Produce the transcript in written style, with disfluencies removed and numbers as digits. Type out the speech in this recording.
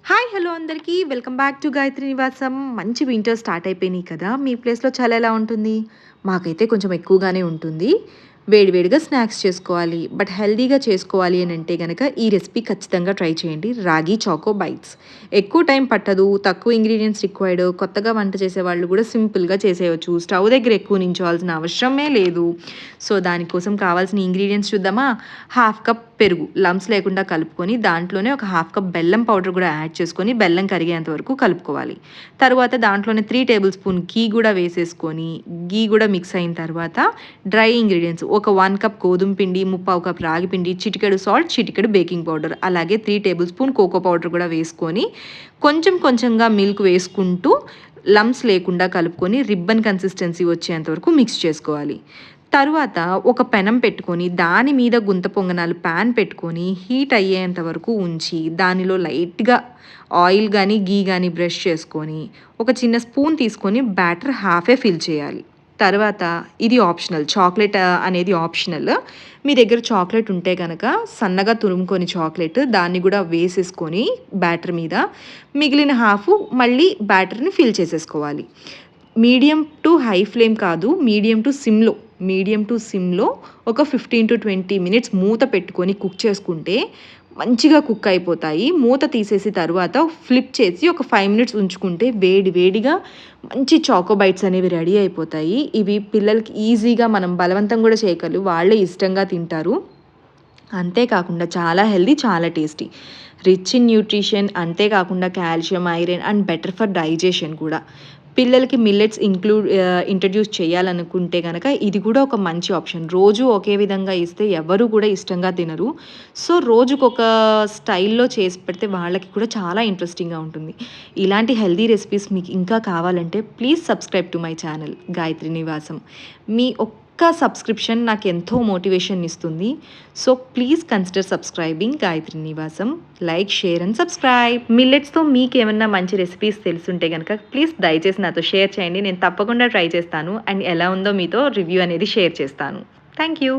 Hi hello అందరికీ welcome back to Gayatri నివాసం. మంచి వింటర్ స్టార్ట్ అయిపోయినాయి కదా, మీ ప్లేస్లో చాలా ఎలా ఉంటుంది? మాకైతే కొంచెం ఎక్కువగానే ఉంటుంది. వేడివేడిగా స్నాక్స్ చేసుకోవాలి, బట్ హెల్దీగా చేసుకోవాలి అని అంటే కనుక ఈ రెసిపీ ఖచ్చితంగా ట్రై చేయండి. రాగి చాకో బైట్స్. ఎక్కువ టైం పట్టదు, తక్కువ ఇంగ్రీడియంట్స్ రిక్వైర్డ్. కొత్తగా వంట చేసేవాళ్ళు కూడా సింపుల్గా చేసేయచ్చు. స్టవ్ దగ్గర ఎక్కువ నించోవాల్సిన అవసరమే లేదు. సో దానికోసం కావాల్సిన ఇంగ్రీడియంట్స్ చూద్దామా. హాఫ్ కప్ పెరుగు లమ్స్ లేకుండా కలుపుకొని దాంట్లోనే ఒక హాఫ్ కప్ బెల్లం పౌడర్ కూడా యాడ్ చేసుకొని బెల్లం కరిగేంత వరకు కలుపుకోవాలి. తర్వాత దాంట్లోనే 3 టేబుల్ స్పూన్ గీ కూడా వేసేసుకొని గీ కూడా మిక్స్ అయిన తర్వాత డ్రై ఇంగ్రీడియంట్స్ ఒక 1 కప్ గోధుమ పిండి, ముప్పావు కప్ రాగి పిండి, చిటికెడు సాల్ట్, చిటికెడు బేకింగ్ పౌడర్, అలాగే 3 టేబుల్ స్పూన్ కోకో పౌడర్ కూడా వేసుకొని కొంచెం కొంచెంగా మిల్క్ వేసుకుంటూ లమ్స్ లేకుండా కలుపుకొని రిబ్బన్ కన్సిస్టెన్సీ వచ్చేంత వరకు మిక్స్ చేసుకోవాలి. తరువాత ఒక పెనం పెట్టుకొని దాని మీద గుంత పొంగనాలు ప్యాన్ పెట్టుకొని హీట్ అయ్యేంత వరకు ఉంచి దానిలో లైట్గా ఆయిల్ కానీ గీ కానీ బ్రష్ చేసుకొని ఒక చిన్న స్పూన్ తీసుకొని బ్యాటర్ హాఫే ఫిల్ చేయాలి. తర్వాత ఇది ఆప్షనల్, చాక్లెట్ అనేది ఆప్షనల్. మీ దగ్గర చాక్లెట్ ఉంటే కనుక సన్నగా తురుముకొని చాక్లెట్ దాన్ని కూడా వేసేసుకొని బ్యాటర్ మీద మిగిలిన హాఫ్ మళ్ళీ బ్యాటర్ని ఫిల్ చేసేసుకోవాలి. మీడియం టు హై ఫ్లేమ్ కాదు, మీడియం టు సిమ్లో ఒక 15 to 20 మినిట్స్ మూత పెట్టుకొని కుక్ చేసుకుంటే మంచిగా కుక్ అయిపోతాయి. మూత తీసేసి తర్వాత ఫ్లిప్ చేసి ఒక 5 మినిట్స్ ఉంచుకుంటే వేడి వేడిగా మంచి చాకో బైట్స్ అనేవి రెడీ అయిపోతాయి. ఇవి పిల్లలకి ఈజీగా మనం బలవంతం కూడా చేయగలరు, వాళ్ళే ఇష్టంగా తింటారు. అంతేకాకుండా చాలా హెల్దీ, చాలా టేస్టీ, రిచ్ ఇన్ న్యూట్రిషన్, అంతేకాకుండా calcium, iron and better for digestion కూడా. పిల్లలకి మిల్లెట్స్ ఇంట్రడ్యూస్ చేయాలనుకుంటే కనుక ఇది కూడా ఒక మంచి ఆప్షన్. రోజు ఒకే విధంగా ఇస్తే ఎవరు కూడా ఇష్టంగా తినరు. సో రోజుకొక స్టైల్లో చేసి పెడితే వాళ్ళకి కూడా చాలా ఇంట్రెస్టింగ్గా ఉంటుంది. ఇలాంటి హెల్దీ రెసిపీస్ మీకు ఇంకా కావాలంటే please subscribe to my channel Gayatri Nivasam. మీ ఒక్క సబ్స్క్రిప్షన్ నాకు ఎంతో మోటివేషన్ ఇస్తుంది. So please consider subscribing Gayatri Nivasam. Like, share and subscribe. మిల్లెట్స్తో మీకు ఏమన్నా మంచి రెసిపీస్ తెలుసుంటే కనుక ప్లీజ్ దయచేసి నాతో షేర్ చేయండి. నేను తప్పకుండా ట్రై చేస్తాను అండ్ ఎలా ఉందో మీతో రివ్యూ అనేది షేర్ చేస్తాను. Thank you.